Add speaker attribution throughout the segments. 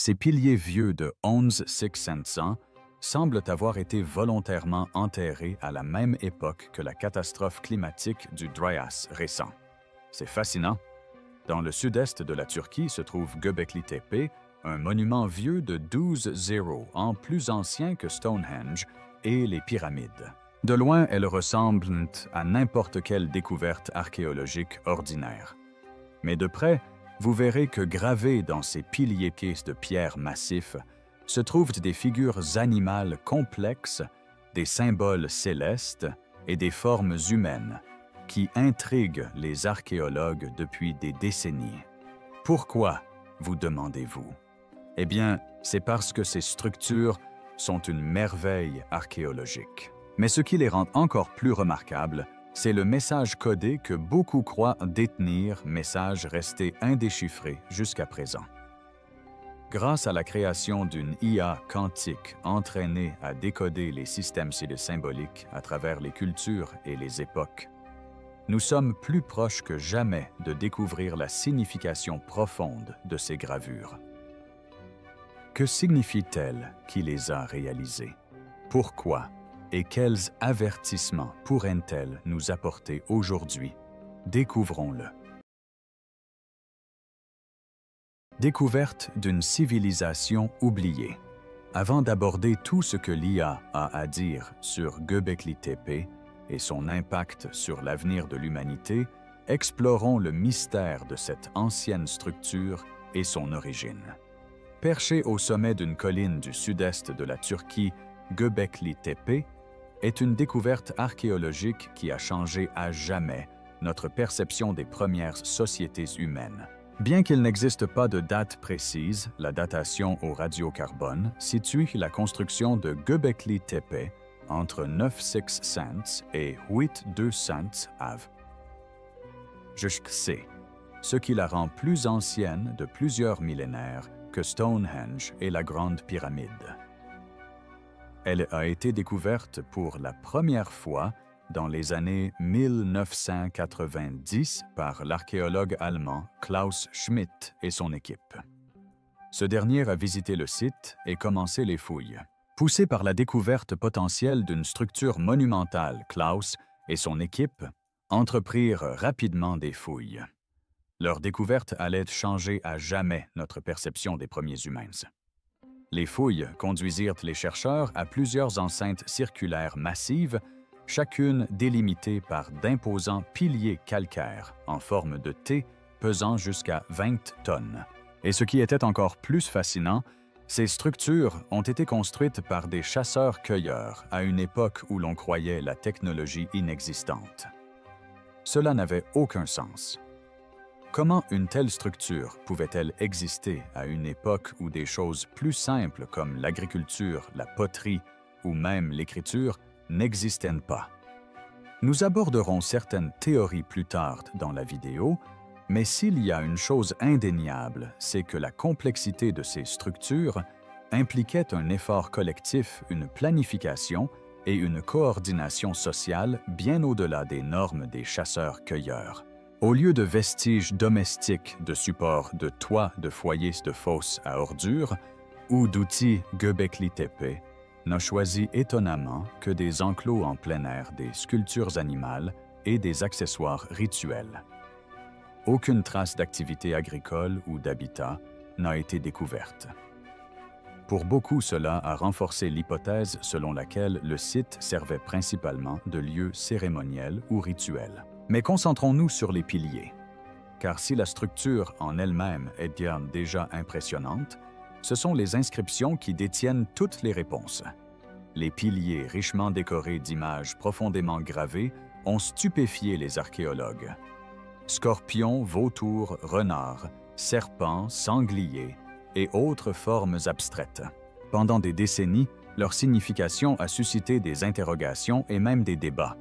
Speaker 1: Ces piliers vieux de 11 semblent avoir été volontairement enterrés à la même époque que la catastrophe climatique du Dryas récent. C'est fascinant. Dans le sud-est de la Turquie se trouve Göbekli Tepe, un monument vieux de 12 ans plus ancien que Stonehenge et les pyramides. De loin, elles ressemblent à n'importe quelle découverte archéologique ordinaire. Mais de près, vous verrez que gravés dans ces piliers de pierre massifs se trouvent des figures animales complexes, des symboles célestes et des formes humaines qui intriguent les archéologues depuis des décennies. Pourquoi, vous demandez-vous? Eh bien, c'est parce que ces structures sont une merveille archéologique. Mais ce qui les rend encore plus remarquables, c'est le message codé que beaucoup croient détenir, message resté indéchiffré jusqu'à présent. Grâce à la création d'une IA quantique entraînée à décoder les systèmes symboliques à travers les cultures et les époques, nous sommes plus proches que jamais de découvrir la signification profonde de ces gravures. Que signifie-t-elle qui les a réalisées? Pourquoi? Et quels avertissements pourraient-elles nous apporter aujourd'hui? Découvrons-le. Découverte d'une civilisation oubliée. Avant d'aborder tout ce que l'IA a à dire sur Göbekli Tepe et son impact sur l'avenir de l'humanité, explorons le mystère de cette ancienne structure et son origine. Perché au sommet d'une colline du sud-est de la Turquie, Göbekli Tepe est une découverte archéologique qui a changé à jamais notre perception des premières sociétés humaines. Bien qu'il n'existe pas de date précise, la datation au radiocarbone situe la construction de Göbekli Tepe entre 9600 et 8200 av. Jusqu'à ce qui la rend plus ancienne de plusieurs millénaires que Stonehenge et la Grande Pyramide. Elle a été découverte pour la première fois dans les années 1990 par l'archéologue allemand Klaus Schmidt et son équipe. Ce dernier a visité le site et commencé les fouilles. Poussé par la découverte potentielle d'une structure monumentale, Klaus et son équipe entreprirent rapidement des fouilles. Leur découverte allait changer à jamais notre perception des premiers humains. Les fouilles conduisirent les chercheurs à plusieurs enceintes circulaires massives, chacune délimitée par d'imposants piliers calcaires en forme de T pesant jusqu'à 20 tonnes. Et ce qui était encore plus fascinant, ces structures ont été construites par des chasseurs-cueilleurs à une époque où l'on croyait la technologie inexistante. Cela n'avait aucun sens. Comment une telle structure pouvait-elle exister à une époque où des choses plus simples comme l'agriculture, la poterie ou même l'écriture n'existaient pas? Nous aborderons certaines théories plus tard dans la vidéo, mais s'il y a une chose indéniable, c'est que la complexité de ces structures impliquait un effort collectif, une planification et une coordination sociale bien au-delà des normes des chasseurs-cueilleurs. Au lieu de vestiges domestiques de supports de toits de foyers de fosses à ordures ou d'outils Göbekli Tepe n'a choisi étonnamment que des enclos en plein air, des sculptures animales et des accessoires rituels. Aucune trace d'activité agricole ou d'habitat n'a été découverte. Pour beaucoup, cela a renforcé l'hypothèse selon laquelle le site servait principalement de lieu cérémoniel ou rituel. Mais concentrons-nous sur les piliers, car si la structure en elle-même est bien déjà impressionnante, ce sont les inscriptions qui détiennent toutes les réponses. Les piliers richement décorés d'images profondément gravées ont stupéfié les archéologues. Scorpions, vautours, renards, serpents, sangliers et autres formes abstraites. Pendant des décennies, leur signification a suscité des interrogations et même des débats.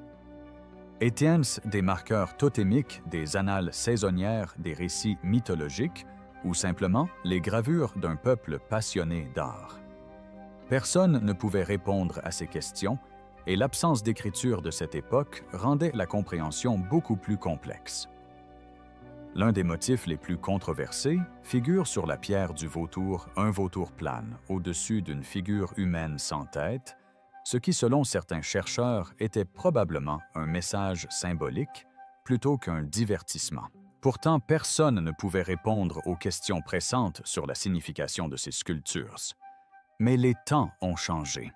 Speaker 1: Étiennent des marqueurs totémiques, des annales saisonnières, des récits mythologiques ou simplement les gravures d'un peuple passionné d'art? Personne ne pouvait répondre à ces questions et l'absence d'écriture de cette époque rendait la compréhension beaucoup plus complexe. L'un des motifs les plus controversés figure sur la pierre du vautour, un vautour plane, au-dessus d'une figure humaine sans tête, ce qui, selon certains chercheurs, était probablement un message symbolique plutôt qu'un divertissement. Pourtant, personne ne pouvait répondre aux questions pressantes sur la signification de ces sculptures. Mais les temps ont changé.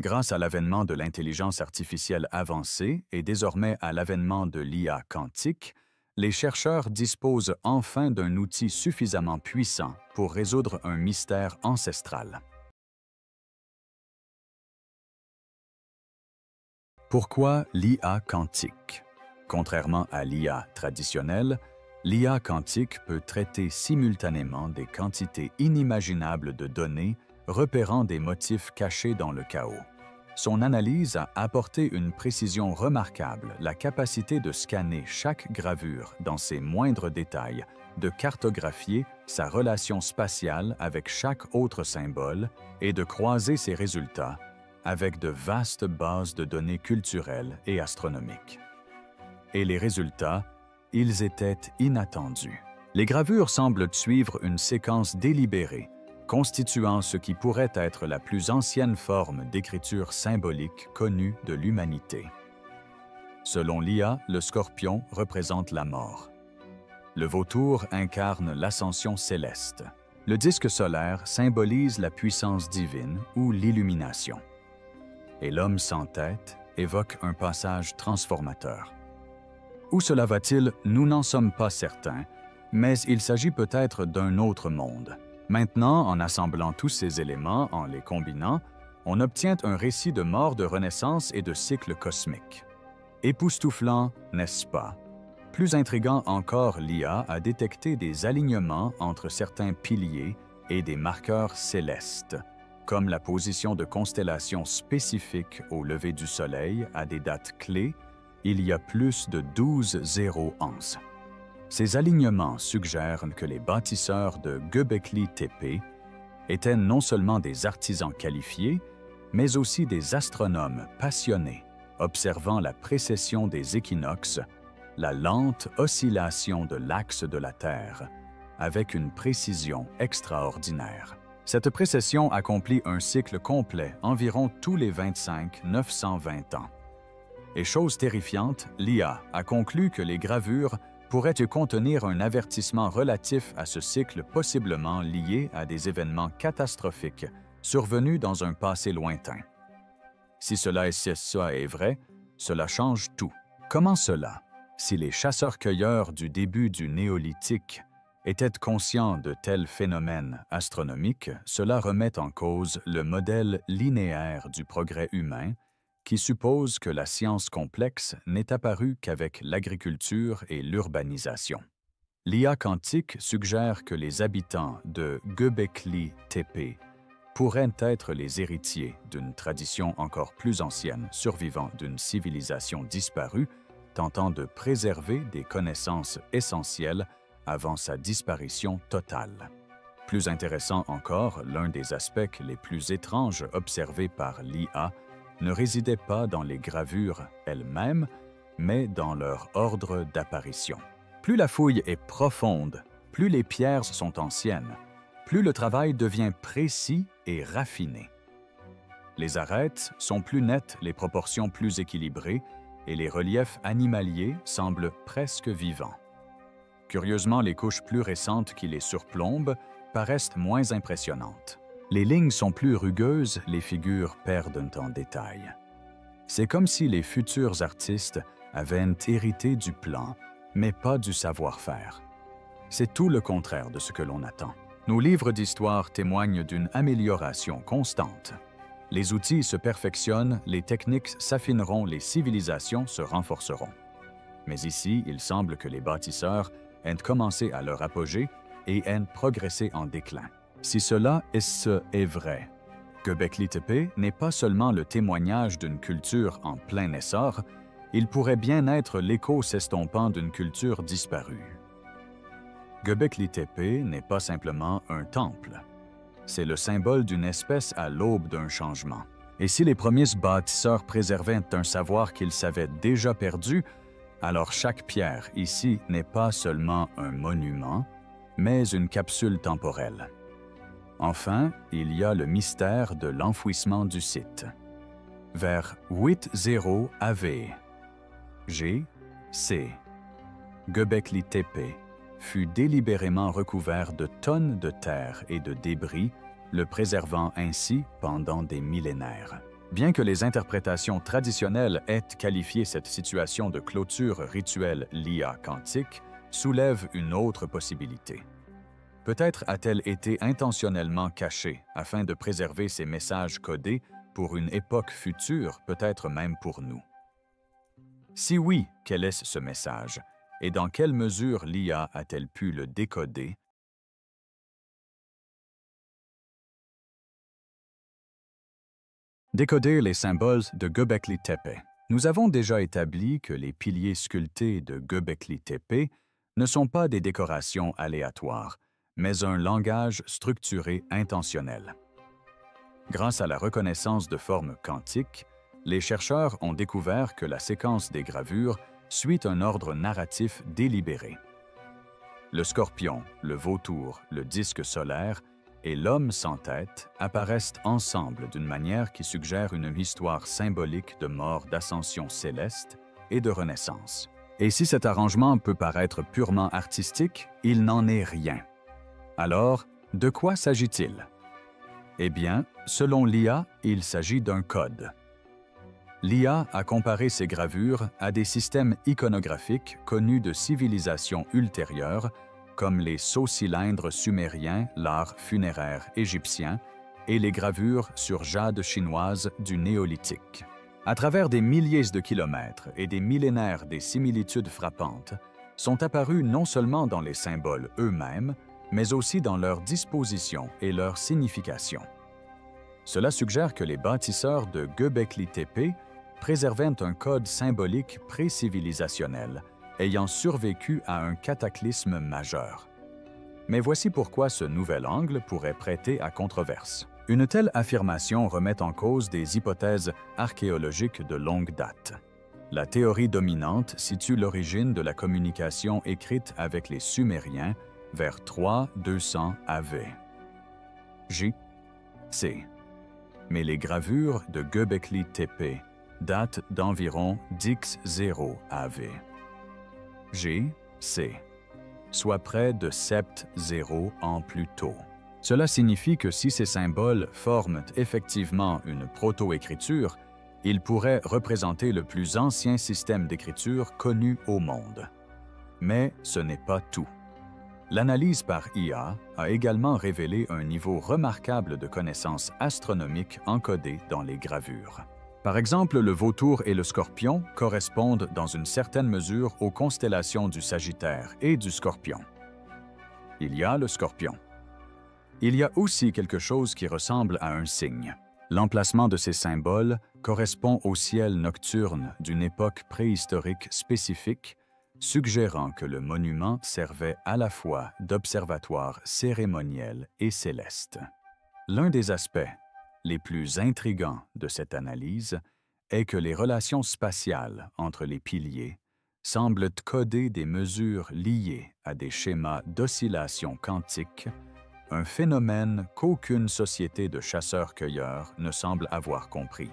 Speaker 1: Grâce à l'avènement de l'intelligence artificielle avancée et désormais à l'avènement de l'IA quantique, les chercheurs disposent enfin d'un outil suffisamment puissant pour résoudre un mystère ancestral. Pourquoi l'IA quantique? Contrairement à l'IA traditionnelle, l'IA quantique peut traiter simultanément des quantités inimaginables de données repérant des motifs cachés dans le chaos. Son analyse a apporté une précision remarquable, la capacité de scanner chaque gravure dans ses moindres détails, de cartographier sa relation spatiale avec chaque autre symbole et de croiser ses résultats avec de vastes bases de données culturelles et astronomiques. Et les résultats, ils étaient inattendus. Les gravures semblent suivre une séquence délibérée, constituant ce qui pourrait être la plus ancienne forme d'écriture symbolique connue de l'humanité. Selon l'IA, le scorpion représente la mort. Le vautour incarne l'ascension céleste. Le disque solaire symbolise la puissance divine ou l'illumination. Et l'homme sans tête évoque un passage transformateur. Où cela va-t-il? Nous n'en sommes pas certains, mais il s'agit peut-être d'un autre monde. Maintenant, en assemblant tous ces éléments, en les combinant, on obtient un récit de mort, de renaissance et de cycle cosmique. Époustouflant, n'est-ce pas? Plus intriguant encore, l'IA a détecté des alignements entre certains piliers et des marqueurs célestes, comme la position de constellations spécifiques au lever du Soleil à des dates clés, il y a plus de 12/011. Ces alignements suggèrent que les bâtisseurs de Göbekli Tepe étaient non seulement des artisans qualifiés, mais aussi des astronomes passionnés, observant la précession des équinoxes, la lente oscillation de l'axe de la Terre, avec une précision extraordinaire. Cette précession accomplit un cycle complet environ tous les 25-920 ans. Et chose terrifiante, l'IA a conclu que les gravures pourraient y contenir un avertissement relatif à ce cycle possiblement lié à des événements catastrophiques survenus dans un passé lointain. Si cela est vrai, cela change tout. Comment cela? Si les chasseurs-cueilleurs du début du néolithique étaient conscients de tels phénomènes astronomiques, cela remet en cause le modèle linéaire du progrès humain qui suppose que la science complexe n'est apparue qu'avec l'agriculture et l'urbanisation. L'IA quantique suggère que les habitants de Göbekli Tepe pourraient être les héritiers d'une tradition encore plus ancienne survivant d'une civilisation disparue, tentant de préserver des connaissances essentielles avant sa disparition totale. Plus intéressant encore, l'un des aspects les plus étranges observés par l'IA ne résidait pas dans les gravures elles-mêmes, mais dans leur ordre d'apparition. Plus la fouille est profonde, plus les pierres sont anciennes, plus le travail devient précis et raffiné. Les arêtes sont plus nettes, les proportions plus équilibrées, et les reliefs animaliers semblent presque vivants. Curieusement, les couches plus récentes qui les surplombent paraissent moins impressionnantes. Les lignes sont plus rugueuses, les figures perdent en détail. C'est comme si les futurs artistes avaient hérité du plan, mais pas du savoir-faire. C'est tout le contraire de ce que l'on attend. Nos livres d'histoire témoignent d'une amélioration constante. Les outils se perfectionnent, les techniques s'affineront, les civilisations se renforceront. Mais ici, il semble que les bâtisseurs aient commencé à leur apogée et aient progressé en déclin. Si cela est vrai, Göbekli Tepe n'est pas seulement le témoignage d'une culture en plein essor, il pourrait bien être l'écho s'estompant d'une culture disparue. Göbekli Tepe n'est pas simplement un temple. C'est le symbole d'une espèce à l'aube d'un changement. Et si les premiers bâtisseurs préservaient un savoir qu'ils savaient déjà perdu, Alors chaque pierre ici n'est pas seulement un monument, mais une capsule temporelle. Enfin, il y a le mystère de l'enfouissement du site. Vers 80 AV, G.C. Göbekli Tepe fut délibérément recouvert de tonnes de terre et de débris, le préservant ainsi pendant des millénaires. Bien que les interprétations traditionnelles aient qualifié cette situation de clôture rituelle l'IA quantique, soulève une autre possibilité. Peut-être a-t-elle été intentionnellement cachée afin de préserver ces messages codés pour une époque future, peut-être même pour nous. Si oui, quel est ce message? Et dans quelle mesure l'IA a-t-elle pu le décoder? Décoder les symboles de Göbekli Tepe. Nous avons déjà établi que les piliers sculptés de Göbekli Tepe ne sont pas des décorations aléatoires, mais un langage structuré intentionnel. Grâce à la reconnaissance de formes quantiques, les chercheurs ont découvert que la séquence des gravures suit un ordre narratif délibéré. Le scorpion, le vautour, le disque solaire et l'homme sans tête apparaissent ensemble d'une manière qui suggère une histoire symbolique de mort, d'ascension céleste et de renaissance. Et si cet arrangement peut paraître purement artistique, il n'en est rien. Alors, de quoi s'agit-il? Eh bien, selon l'IA, il s'agit d'un code. L'IA a comparé ces gravures à des systèmes iconographiques connus de civilisations ultérieures, comme les sceaux cylindres sumériens, l'art funéraire égyptien et les gravures sur jade chinoise du néolithique. À travers des milliers de kilomètres et des millénaires, des similitudes frappantes sont apparues non seulement dans les symboles eux-mêmes, mais aussi dans leur disposition et leur signification. Cela suggère que les bâtisseurs de Göbekli Tepe préservaient un code symbolique pré-civilisationnel, ayant survécu à un cataclysme majeur. Mais voici pourquoi ce nouvel angle pourrait prêter à controverse. Une telle affirmation remet en cause des hypothèses archéologiques de longue date. La théorie dominante situe l'origine de la communication écrite avec les Sumériens vers 3200 AV. J.C. Mais les gravures de Göbekli Tepe datent d'environ 10 AV. G.C. soit près de 7 ans plus tôt. Cela signifie que si ces symboles forment effectivement une proto-écriture, ils pourraient représenter le plus ancien système d'écriture connu au monde. Mais ce n'est pas tout. L'analyse par IA a également révélé un niveau remarquable de connaissances astronomiques encodées dans les gravures. Par exemple, le vautour et le scorpion correspondent dans une certaine mesure aux constellations du Sagittaire et du Scorpion. Il y a le scorpion. Il y a aussi quelque chose qui ressemble à un signe. L'emplacement de ces symboles correspond au ciel nocturne d'une époque préhistorique spécifique, suggérant que le monument servait à la fois d'observatoire cérémoniel et céleste. L'un des aspects les plus intrigants de cette analyse est que les relations spatiales entre les piliers semblent coder des mesures liées à des schémas d'oscillation quantique, un phénomène qu'aucune société de chasseurs-cueilleurs ne semble avoir compris.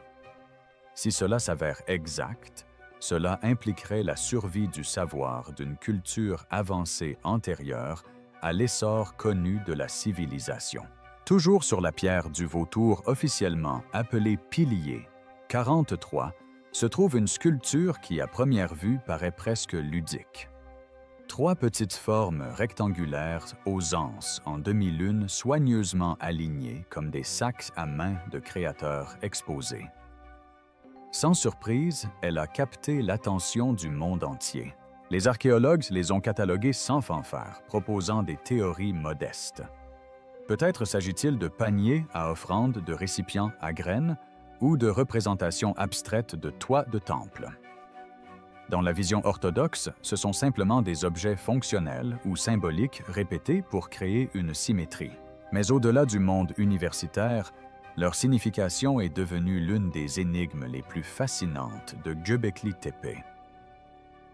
Speaker 1: Si cela s'avère exact, cela impliquerait la survie du savoir d'une culture avancée antérieure à l'essor connu de la civilisation. Toujours sur la pierre du vautour officiellement appelée pilier 43, se trouve une sculpture qui, à première vue, paraît presque ludique. 3 petites formes rectangulaires aux anses en demi-lune soigneusement alignées comme des sacs à main de créateurs exposés. Sans surprise, elle a capté l'attention du monde entier. Les archéologues les ont cataloguées sans fanfare, proposant des théories modestes. Peut-être s'agit-il de paniers à offrandes, de récipients à graines ou de représentations abstraites de toits de temples. Dans la vision orthodoxe, ce sont simplement des objets fonctionnels ou symboliques répétés pour créer une symétrie. Mais au-delà du monde universitaire, leur signification est devenue l'une des énigmes les plus fascinantes de Göbekli Tepe.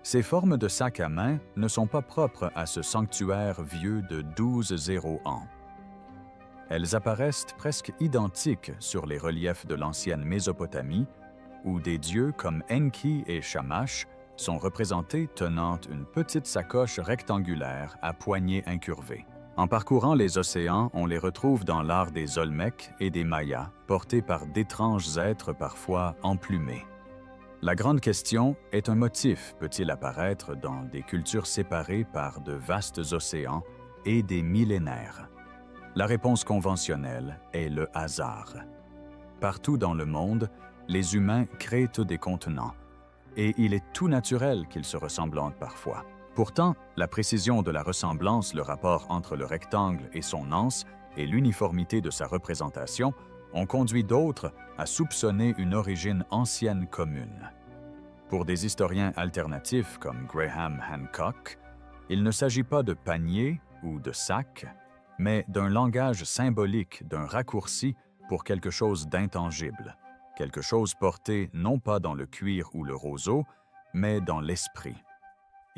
Speaker 1: Ces formes de sacs à main ne sont pas propres à ce sanctuaire vieux de 12 ans. Elles apparaissent presque identiques sur les reliefs de l'ancienne Mésopotamie, où des dieux comme Enki et Shamash sont représentés tenant une petite sacoche rectangulaire à poignée incurvée. En parcourant les océans, on les retrouve dans l'art des Olmecs et des Mayas, portés par d'étranges êtres parfois emplumés. La grande question est: un motif peut-il apparaître dans des cultures séparées par de vastes océans et des millénaires? La réponse conventionnelle est le hasard. Partout dans le monde, les humains créent des contenants, et il est tout naturel qu'ils se ressemblent parfois. Pourtant, la précision de la ressemblance, le rapport entre le rectangle et son anse et l'uniformité de sa représentation ont conduit d'autres à soupçonner une origine ancienne commune. Pour des historiens alternatifs comme Graham Hancock, il ne s'agit pas de panier ou de sac, mais d'un langage symbolique, d'un raccourci pour quelque chose d'intangible, quelque chose porté non pas dans le cuir ou le roseau, mais dans l'esprit.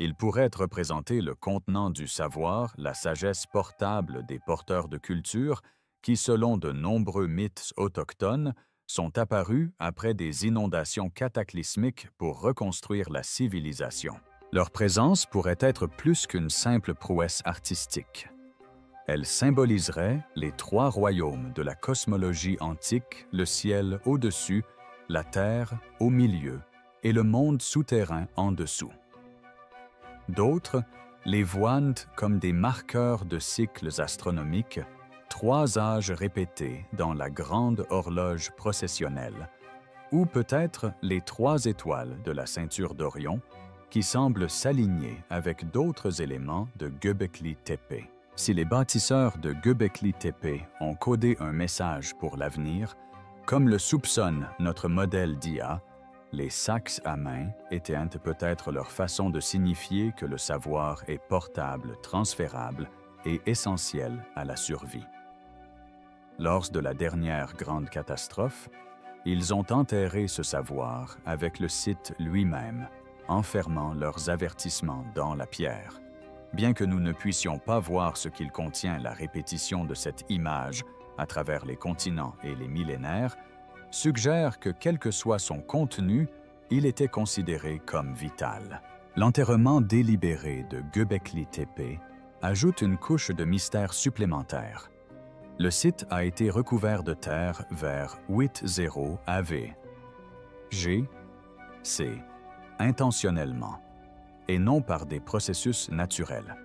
Speaker 1: Il pourrait représenter le contenant du savoir, la sagesse portable des porteurs de culture qui, selon de nombreux mythes autochtones, sont apparus après des inondations cataclysmiques pour reconstruire la civilisation. Leur présence pourrait être plus qu'une simple prouesse artistique. Elle symboliserait les trois royaumes de la cosmologie antique, le ciel au-dessus, la terre au milieu et le monde souterrain en dessous. D'autres les voient comme des marqueurs de cycles astronomiques, trois âges répétés dans la grande horloge processionnelle, ou peut-être les trois étoiles de la ceinture d'Orion qui semblent s'aligner avec d'autres éléments de Göbekli Tepe. Si les bâtisseurs de Göbekli Tepe ont codé un message pour l'avenir, comme le soupçonne notre modèle d'IA, les sacs à main étaient peut-être leur façon de signifier que le savoir est portable, transférable et essentiel à la survie. Lors de la dernière grande catastrophe, ils ont enterré ce savoir avec le site lui-même, enfermant leurs avertissements dans la pierre. Bien que nous ne puissions pas voir ce qu'il contient, la répétition de cette image à travers les continents et les millénaires suggère que quel que soit son contenu, il était considéré comme vital. L'enterrement délibéré de Göbekli Tepe ajoute une couche de mystère supplémentaire. Le site a été recouvert de terre vers 80 AV. G, C, intentionnellement, et non par des processus naturels.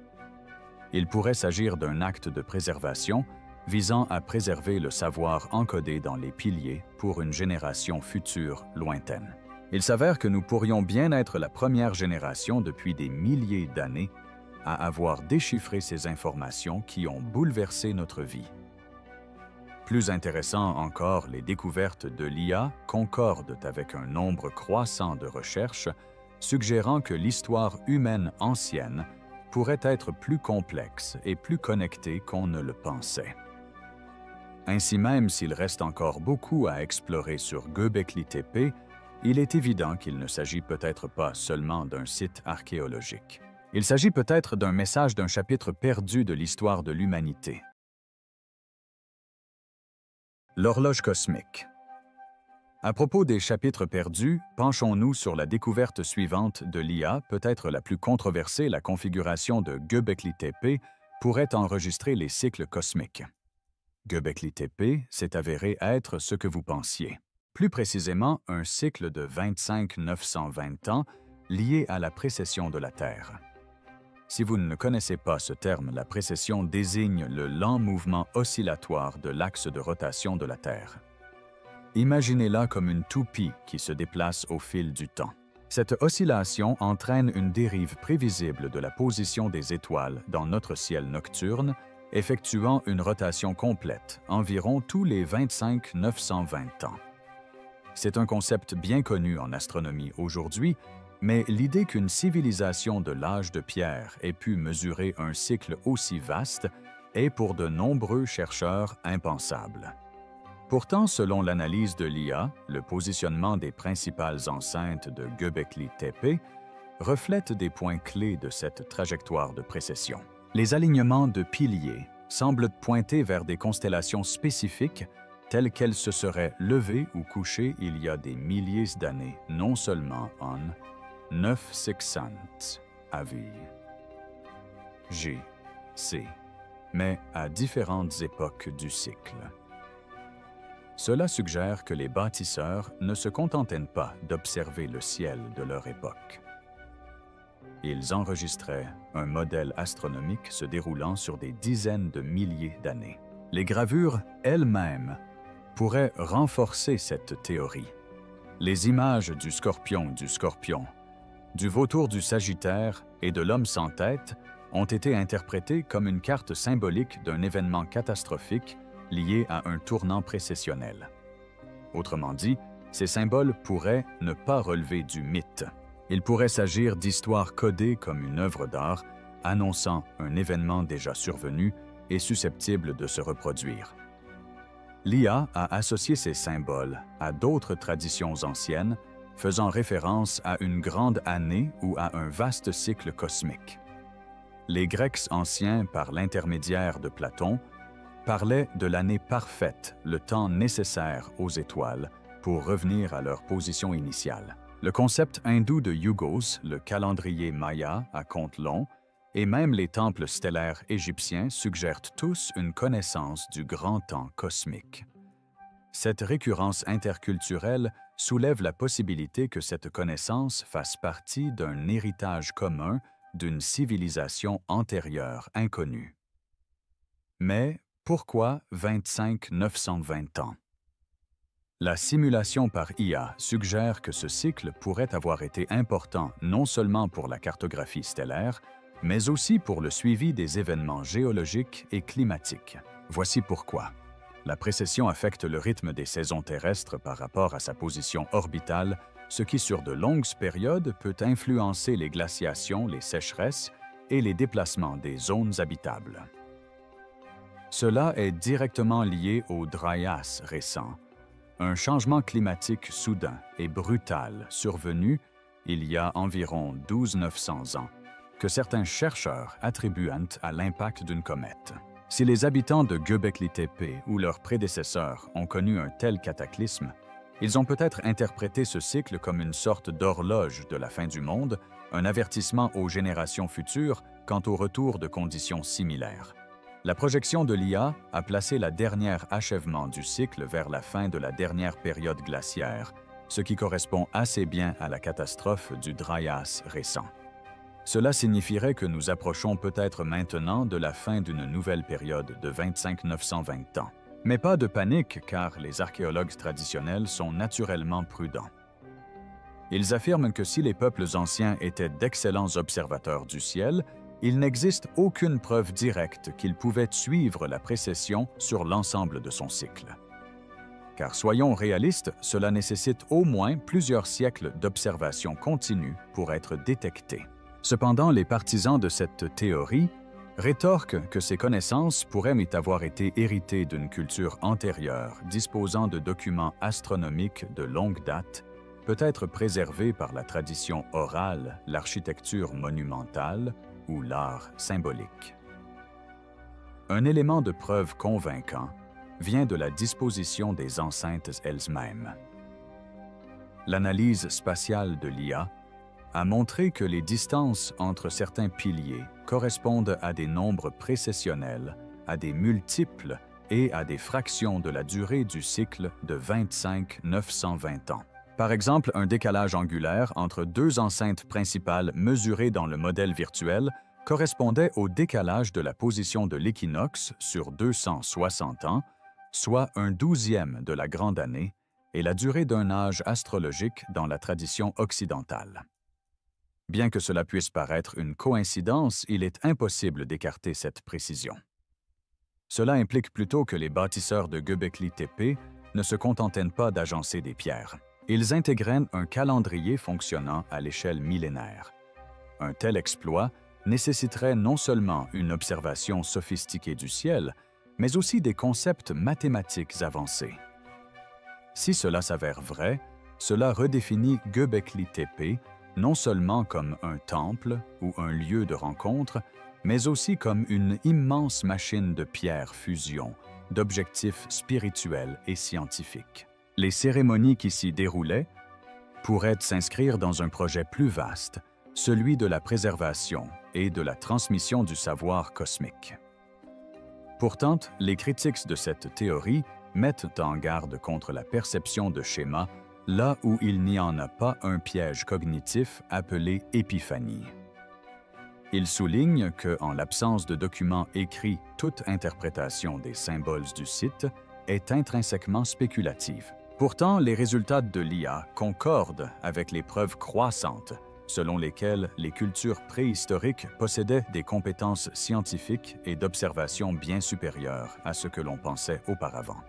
Speaker 1: Il pourrait s'agir d'un acte de préservation visant à préserver le savoir encodé dans les piliers pour une génération future lointaine. Il s'avère que nous pourrions bien être la première génération depuis des milliers d'années à avoir déchiffré ces informations qui ont bouleversé notre vie. Plus intéressant encore, les découvertes de l'IA concordent avec un nombre croissant de recherches suggérant que l'histoire humaine ancienne pourrait être plus complexe et plus connectée qu'on ne le pensait. Ainsi même, s'il reste encore beaucoup à explorer sur Göbekli Tepe, il est évident qu'il ne s'agit peut-être pas seulement d'un site archéologique. Il s'agit peut-être d'un message d'un chapitre perdu de l'histoire de l'humanité. L'horloge cosmique. À propos des chapitres perdus, penchons-nous sur la découverte suivante de l'IA, peut-être la plus controversée. La configuration de Göbekli Tepe pourrait enregistrer les cycles cosmiques. Göbekli Tepe s'est avéré être ce que vous pensiez. Plus précisément, un cycle de 25 920 ans lié à la précession de la Terre. Si vous ne connaissez pas ce terme, la précession désigne le lent mouvement oscillatoire de l'axe de rotation de la Terre. Imaginez-la comme une toupie qui se déplace au fil du temps. Cette oscillation entraîne une dérive prévisible de la position des étoiles dans notre ciel nocturne, effectuant une rotation complète, environ tous les 25 920 ans. C'est un concept bien connu en astronomie aujourd'hui, mais l'idée qu'une civilisation de l'âge de pierre ait pu mesurer un cycle aussi vaste est pour de nombreux chercheurs impensable. Pourtant, selon l'analyse de l'IA, le positionnement des principales enceintes de Göbekli Tepe reflètent des points clés de cette trajectoire de précession. Les alignements de piliers semblent pointer vers des constellations spécifiques telles qu'elles se seraient levées ou couchées il y a des milliers d'années, non seulement en 960 AV, G, C, mais à différentes époques du cycle. Cela suggère que les bâtisseurs ne se contentaient pas d'observer le ciel de leur époque. Ils enregistraient un modèle astronomique se déroulant sur des dizaines de milliers d'années. Les gravures elles-mêmes pourraient renforcer cette théorie. Les images du scorpion, du vautour du Sagittaire et de l'homme sans tête ont été interprétées comme une carte symbolique d'un événement catastrophique lié à un tournant précessionnel. Autrement dit, ces symboles pourraient ne pas relever du mythe. Il pourrait s'agir d'histoires codées comme une œuvre d'art, annonçant un événement déjà survenu et susceptible de se reproduire. L'IA a associé ces symboles à d'autres traditions anciennes, faisant référence à une grande année ou à un vaste cycle cosmique. Les Grecs anciens, par l'intermédiaire de Platon, parlaient de l'année parfaite, le temps nécessaire aux étoiles pour revenir à leur position initiale. Le concept hindou de Yugos, le calendrier maya à compte long, et même les temples stellaires égyptiens suggèrent tous une connaissance du grand temps cosmique. Cette récurrence interculturelle soulève la possibilité que cette connaissance fasse partie d'un héritage commun d'une civilisation antérieure inconnue. Mais pourquoi 920 ans? La simulation par IA suggère que ce cycle pourrait avoir été important non seulement pour la cartographie stellaire, mais aussi pour le suivi des événements géologiques et climatiques. Voici pourquoi. La précession affecte le rythme des saisons terrestres par rapport à sa position orbitale, ce qui sur de longues périodes peut influencer les glaciations, les sécheresses et les déplacements des zones habitables. Cela est directement lié au Dryas récent, un changement climatique soudain et brutal survenu il y a environ 900 ans, que certains chercheurs attribuent à l'impact d'une comète. Si les habitants de Göbekli Tepe ou leurs prédécesseurs ont connu un tel cataclysme, ils ont peut-être interprété ce cycle comme une sorte d'horloge de la fin du monde, un avertissement aux générations futures quant au retour de conditions similaires. La projection de l'IA a placé le dernier achèvement du cycle vers la fin de la dernière période glaciaire, ce qui correspond assez bien à la catastrophe du Dryas récent. Cela signifierait que nous approchons peut-être maintenant de la fin d'une nouvelle période de 920 ans. Mais pas de panique, car les archéologues traditionnels sont naturellement prudents. Ils affirment que si les peuples anciens étaient d'excellents observateurs du ciel, il n'existe aucune preuve directe qu'ils pouvaient suivre la précession sur l'ensemble de son cycle. Car soyons réalistes, cela nécessite au moins plusieurs siècles d'observation continue pour être détecté. Cependant, les partisans de cette théorie rétorquent que ces connaissances pourraient avoir été héritées d'une culture antérieure disposant de documents astronomiques de longue date, peut-être préservés par la tradition orale, l'architecture monumentale ou l'art symbolique. Un élément de preuve convaincant vient de la disposition des enceintes elles-mêmes. L'analyse spatiale de l'IA a montré que les distances entre certains piliers correspondent à des nombres précessionnels, à des multiples et à des fractions de la durée du cycle de 920 ans. Par exemple, un décalage angulaire entre deux enceintes principales mesurées dans le modèle virtuel correspondait au décalage de la position de l'équinoxe sur 260 ans, soit un 12e de la grande année, et la durée d'un âge astrologique dans la tradition occidentale. Bien que cela puisse paraître une coïncidence, il est impossible d'écarter cette précision. Cela implique plutôt que les bâtisseurs de Göbekli Tepe ne se contentaient pas d'agencer des pierres. Ils intégraient un calendrier fonctionnant à l'échelle millénaire. Un tel exploit nécessiterait non seulement une observation sophistiquée du ciel, mais aussi des concepts mathématiques avancés. Si cela s'avère vrai, cela redéfinit Göbekli Tepe non seulement comme un temple ou un lieu de rencontre, mais aussi comme une immense machine de pierre fusion, d'objectifs spirituels et scientifiques. Les cérémonies qui s'y déroulaient pourraient s'inscrire dans un projet plus vaste, celui de la préservation et de la transmission du savoir cosmique. Pourtant, les critiques de cette théorie mettent en garde contre la perception de schémas là où il n'y en a pas un piège cognitif appelé épiphanie. Ils soulignent que, en l'absence de documents écrits, toute interprétation des symboles du site est intrinsèquement spéculative. Pourtant, les résultats de l'IA concordent avec les preuves croissantes selon lesquelles les cultures préhistoriques possédaient des compétences scientifiques et d'observation bien supérieures à ce que l'on pensait auparavant.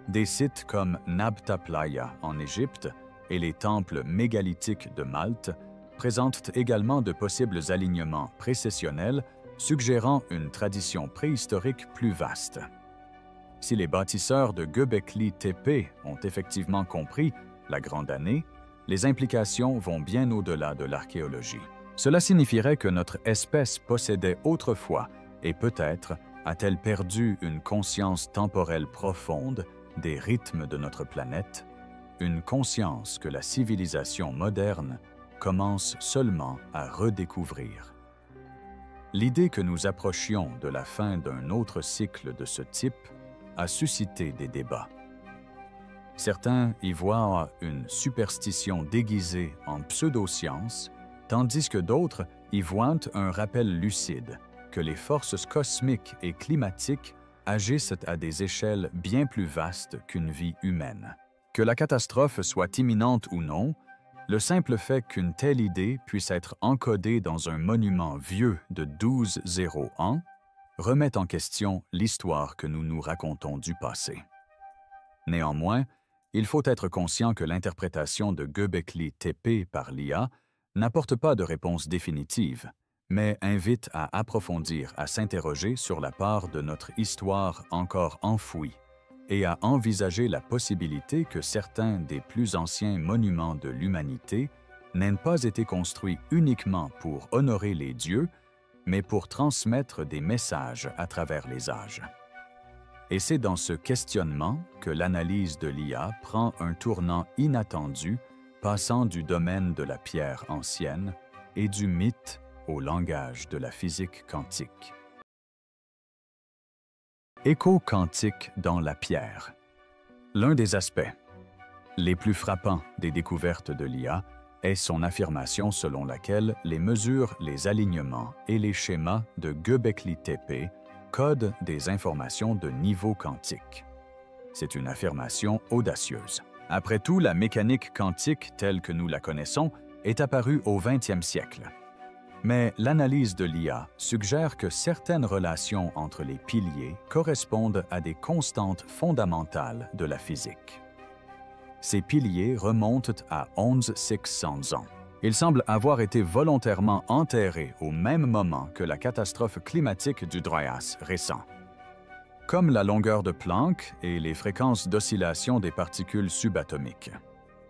Speaker 1: Des sites comme Nabta Playa en Égypte et les temples mégalithiques de Malte présentent également de possibles alignements précessionnels suggérant une tradition préhistorique plus vaste. Si les bâtisseurs de Göbekli Tepe ont effectivement compris la Grande Année, les implications vont bien au-delà de l'archéologie. Cela signifierait que notre espèce possédait autrefois, et peut-être a-t-elle perdu une conscience temporelle profonde des rythmes de notre planète, une conscience que la civilisation moderne commence seulement à redécouvrir. L'idée que nous approchions de la fin d'un autre cycle de ce type a suscité des débats. Certains y voient une superstition déguisée en pseudoscience, tandis que d'autres y voient un rappel lucide que les forces cosmiques et climatiques agissent à des échelles bien plus vastes qu'une vie humaine. Que la catastrophe soit imminente ou non, le simple fait qu'une telle idée puisse être encodée dans un monument vieux de 12 ans remet en question l'histoire que nous nous racontons du passé. Néanmoins, il faut être conscient que l'interprétation de Göbekli Tepe par l'IA n'apporte pas de réponse définitive, mais invite à approfondir, à s'interroger sur la part de notre histoire encore enfouie et à envisager la possibilité que certains des plus anciens monuments de l'humanité n'aient pas été construits uniquement pour honorer les dieux, mais pour transmettre des messages à travers les âges. Et c'est dans ce questionnement que l'analyse de l'IA prend un tournant inattendu, passant du domaine de la pierre ancienne et du mythe au langage de la physique quantique. Écho quantique dans la pierre. L'un des aspects les plus frappants des découvertes de l'IA est son affirmation selon laquelle les mesures, les alignements et les schémas de Göbekli Tepe codent des informations de niveau quantique. C'est une affirmation audacieuse. Après tout, la mécanique quantique telle que nous la connaissons est apparue au 20e siècle. Mais l'analyse de l'IA suggère que certaines relations entre les piliers correspondent à des constantes fondamentales de la physique. Ces piliers remontent à 11 600 ans. Ils semblent avoir été volontairement enterrés au même moment que la catastrophe climatique du Dryas récent. Comme la longueur de Planck et les fréquences d'oscillation des particules subatomiques.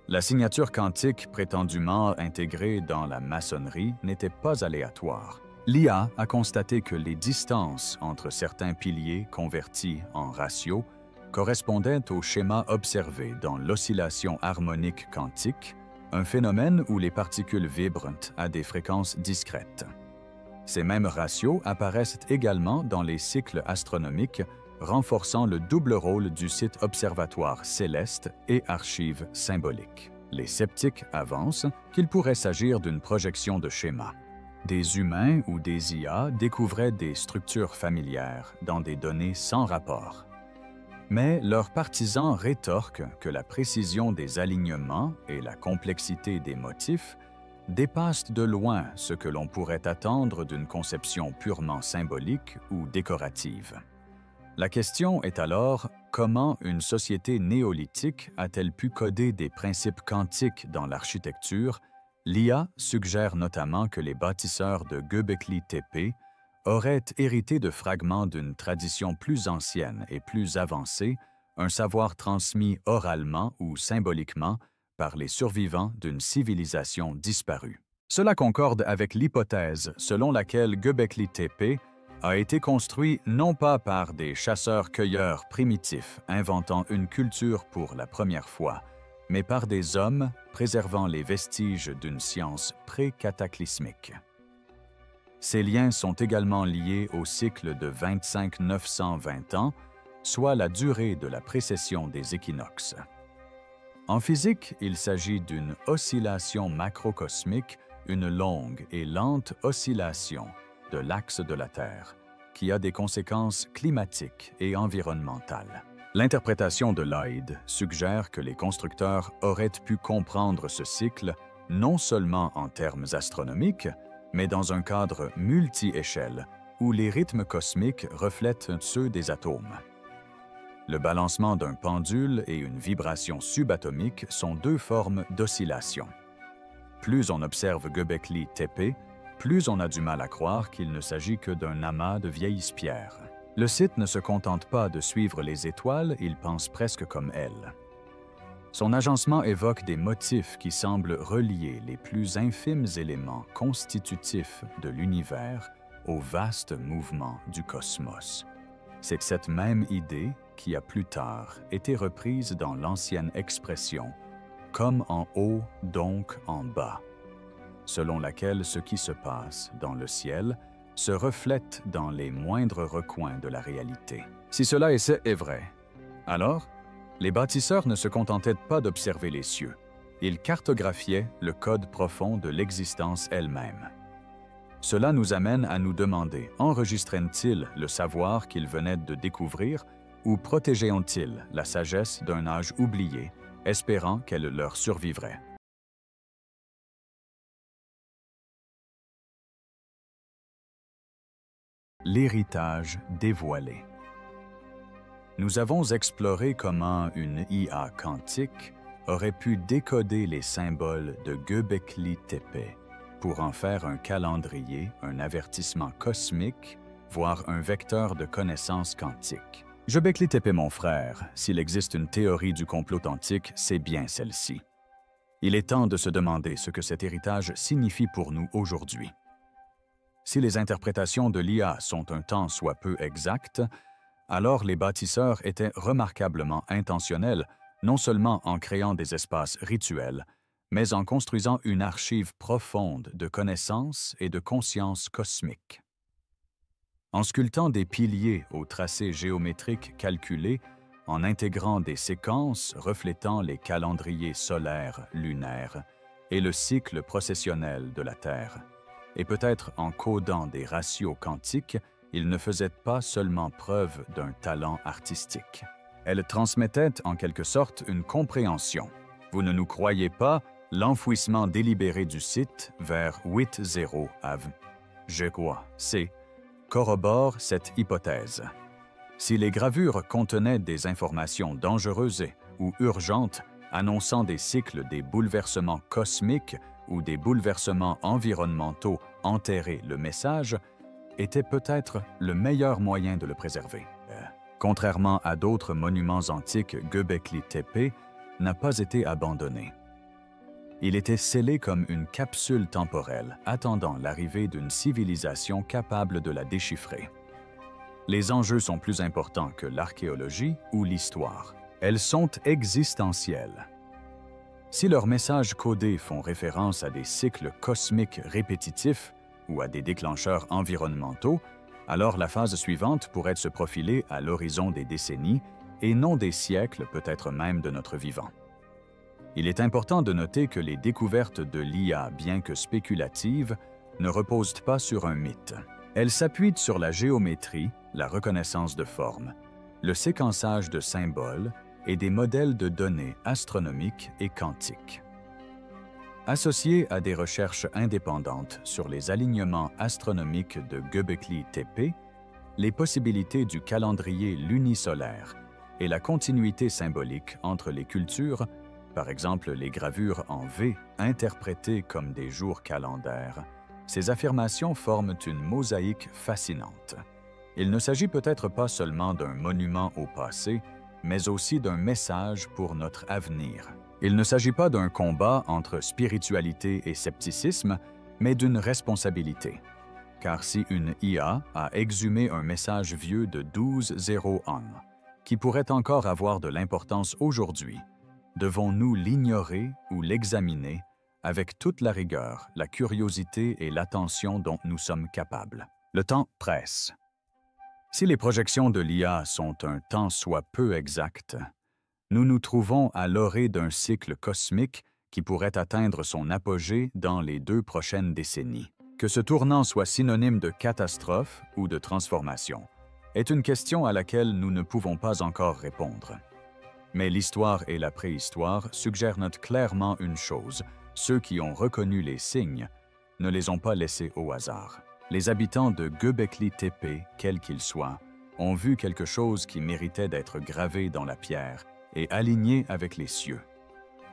Speaker 1: La signature quantique prétendument intégrée dans la maçonnerie n'était pas aléatoire. L'IA a constaté que les distances entre certains piliers convertis en ratios correspondaient au schéma observé dans l'oscillation harmonique quantique, un phénomène où les particules vibrent à des fréquences discrètes. Ces mêmes ratios apparaissent également dans les cycles astronomiques, renforçant le double rôle du site observatoire céleste et archive symbolique. Les sceptiques avancent qu'il pourrait s'agir d'une projection de schéma. Des humains ou des IA découvraient des structures familières dans des données sans rapport. Mais leurs partisans rétorquent que la précision des alignements et la complexité des motifs dépassent de loin ce que l'on pourrait attendre d'une conception purement symbolique ou décorative. La question est alors comment une société néolithique a-t-elle pu coder des principes quantiques dans l'architecture? L'IA suggère notamment que les bâtisseurs de Göbekli Tepe auraient hérité de fragments d'une tradition plus ancienne et plus avancée, un savoir transmis oralement ou symboliquement par les survivants d'une civilisation disparue. Cela concorde avec l'hypothèse selon laquelle Göbekli Tepe a été construit non pas par des chasseurs-cueilleurs primitifs inventant une culture pour la première fois, mais par des hommes préservant les vestiges d'une science pré-cataclysmique. Ces liens sont également liés au cycle de 25 920 ans, soit la durée de la précession des équinoxes. En physique, il s'agit d'une oscillation macrocosmique, une longue et lente oscillation de l'axe de la Terre, qui a des conséquences climatiques et environnementales. L'interprétation de Lloyd suggère que les constructeurs auraient pu comprendre ce cycle non seulement en termes astronomiques, mais dans un cadre multi-échelle où les rythmes cosmiques reflètent ceux des atomes. Le balancement d'un pendule et une vibration subatomique sont deux formes d'oscillation. Plus on observe Göbekli Tepe, plus on a du mal à croire qu'il ne s'agit que d'un amas de vieilles pierres. Le site ne se contente pas de suivre les étoiles, il pense presque comme elles. Son agencement évoque des motifs qui semblent relier les plus infimes éléments constitutifs de l'univers au vaste mouvement du cosmos. C'est cette même idée qui a plus tard été reprise dans l'ancienne expression « comme en haut, donc en bas », selon laquelle ce qui se passe dans le ciel se reflète dans les moindres recoins de la réalité. Si cela est vrai, alors, les bâtisseurs ne se contentaient pas d'observer les cieux, ils cartographiaient le code profond de l'existence elle-même. Cela nous amène à nous demander, enregistraient-ils le savoir qu'ils venaient de découvrir ou protégeaient-ils la sagesse d'un âge oublié, espérant qu'elle leur survivrait? L'héritage dévoilé. Nous avons exploré comment une IA quantique aurait pu décoder les symboles de Göbekli Tepe pour en faire un calendrier, un avertissement cosmique, voire un vecteur de connaissances quantiques. Göbekli Tepe, mon frère, s'il existe une théorie du complot antique, c'est bien celle-ci. Il est temps de se demander ce que cet héritage signifie pour nous aujourd'hui. Si les interprétations de l'IA sont un tant soit peu exactes, alors les bâtisseurs étaient remarquablement intentionnels, non seulement en créant des espaces rituels, mais en construisant une archive profonde de connaissances et de conscience cosmique. En sculptant des piliers au tracé géométrique calculé, en intégrant des séquences reflétant les calendriers solaires, lunaires et le cycle processionnel de la Terre, et peut-être en codant des ratios quantiques, ils ne faisaient pas seulement preuve d'un talent artistique. Elles transmettaient en quelque sorte une compréhension. Vous ne nous croyez pas, l'enfouissement délibéré du site vers 8-0 av. Je crois, C, corrobore cette hypothèse. Si les gravures contenaient des informations dangereuses ou urgentes annonçant des cycles des bouleversements cosmiques ou des bouleversements environnementaux enterrer le message, était peut-être le meilleur moyen de le préserver. Contrairement à d'autres monuments antiques, Göbekli Tepe n'a pas été abandonné. Il était scellé comme une capsule temporelle, attendant l'arrivée d'une civilisation capable de la déchiffrer. Les enjeux sont plus importants que l'archéologie ou l'histoire. Elles sont existentielles. Si leurs messages codés font référence à des cycles cosmiques répétitifs ou à des déclencheurs environnementaux, alors la phase suivante pourrait se profiler à l'horizon des décennies et non des siècles, peut-être même de notre vivant. Il est important de noter que les découvertes de l'IA, bien que spéculatives, ne reposent pas sur un mythe. Elles s'appuient sur la géométrie, la reconnaissance de formes, le séquençage de symboles et des modèles de données astronomiques et quantiques. Associées à des recherches indépendantes sur les alignements astronomiques de Göbekli Tepe, les possibilités du calendrier lunisolaire et la continuité symbolique entre les cultures, par exemple les gravures en V interprétées comme des jours calendaires, ces affirmations forment une mosaïque fascinante. Il ne s'agit peut-être pas seulement d'un monument au passé, mais aussi d'un message pour notre avenir. Il ne s'agit pas d'un combat entre spiritualité et scepticisme, mais d'une responsabilité. Car si une IA a exhumé un message vieux de 1201, qui pourrait encore avoir de l'importance aujourd'hui, devons-nous l'ignorer ou l'examiner avec toute la rigueur, la curiosité et l'attention dont nous sommes capables? Le temps presse. Si les projections de l'IA sont un tant soit peu exactes, nous nous trouvons à l'orée d'un cycle cosmique qui pourrait atteindre son apogée dans les 2 prochaines décennies. Que ce tournant soit synonyme de catastrophe ou de transformation est une question à laquelle nous ne pouvons pas encore répondre. Mais l'histoire et la préhistoire suggèrent clairement une chose: ceux qui ont reconnu les signes ne les ont pas laissés au hasard. Les habitants de Göbekli Tepe, quels qu'ils soient, ont vu quelque chose qui méritait d'être gravé dans la pierre et aligné avec les cieux.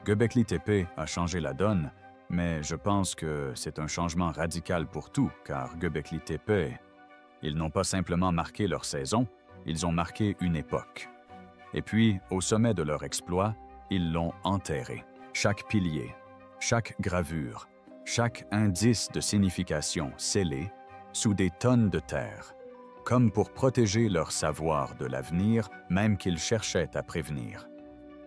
Speaker 1: Göbekli Tepe a changé la donne, mais je pense que c'est un changement radical pour tout, car Göbekli Tepe, ils n'ont pas simplement marqué leur saison, ils ont marqué une époque. Et puis, au sommet de leur exploit, ils l'ont enterré. Chaque pilier, chaque gravure, chaque indice de signification scellé sous des tonnes de terre, comme pour protéger leur savoir de l'avenir, même qu'ils cherchaient à prévenir.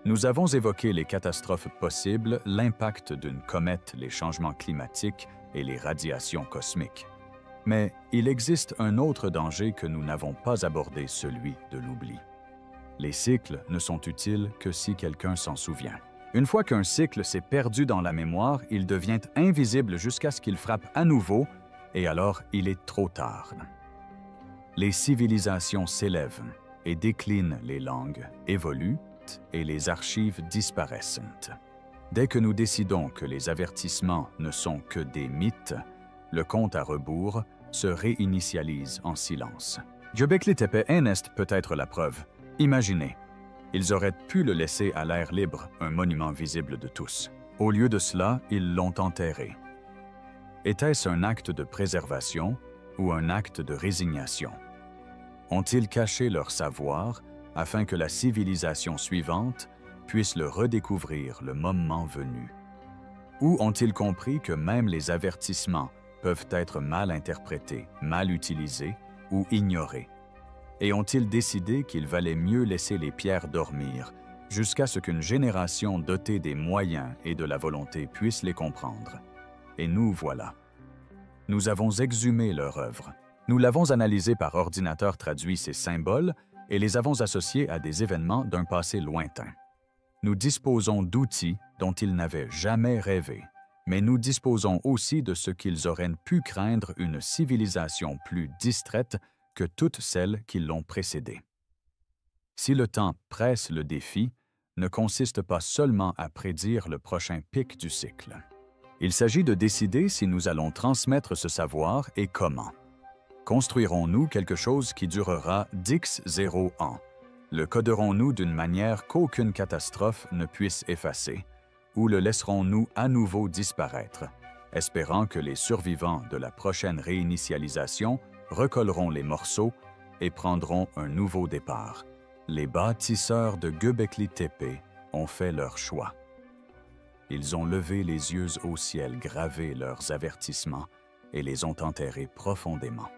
Speaker 1: Nous avons évoqué les catastrophes possibles, l'impact d'une comète, les changements climatiques et les radiations cosmiques. Mais il existe un autre danger que nous n'avons pas abordé, celui de l'oubli. Les cycles ne sont utiles que si quelqu'un s'en souvient. Une fois qu'un cycle s'est perdu dans la mémoire, il devient invisible jusqu'à ce qu'il frappe à nouveau, et alors il est trop tard. Les civilisations s'élèvent et déclinent, les langues évoluent et les archives disparaissent. Dès que nous décidons que les avertissements ne sont que des mythes, le compte à rebours se réinitialise en silence. Göbekli Tepe est peut-être la preuve. Imaginez, ils auraient pu le laisser à l'air libre, un monument visible de tous. Au lieu de cela, ils l'ont enterré. Était-ce un acte de préservation ou un acte de résignation? Ont-ils caché leur savoir afin que la civilisation suivante puisse le redécouvrir le moment venu? Ou ont-ils compris que même les avertissements peuvent être mal interprétés, mal utilisés ou ignorés? Et ont-ils décidé qu'il valait mieux laisser les pierres dormir jusqu'à ce qu'une génération dotée des moyens et de la volonté puisse les comprendre? Et nous voilà. Nous avons exhumé leur œuvre. Nous l'avons analysée par ordinateur, traduit ces symboles et les avons associés à des événements d'un passé lointain. Nous disposons d'outils dont ils n'avaient jamais rêvé, mais nous disposons aussi de ce qu'ils auraient pu craindre, une civilisation plus distraite que toutes celles qui l'ont précédée. Si le temps presse, le défi ne consiste pas seulement à prédire le prochain pic du cycle. Il s'agit de décider si nous allons transmettre ce savoir et comment. Construirons-nous quelque chose qui durera d'X0 ans? Le coderons-nous d'une manière qu'aucune catastrophe ne puisse effacer? Ou le laisserons-nous à nouveau disparaître, espérant que les survivants de la prochaine réinitialisation recolleront les morceaux et prendront un nouveau départ? Les bâtisseurs de Göbekli Tepe ont fait leur choix. Ils ont levé les yeux au ciel, gravé leurs avertissements et les ont enterrés profondément.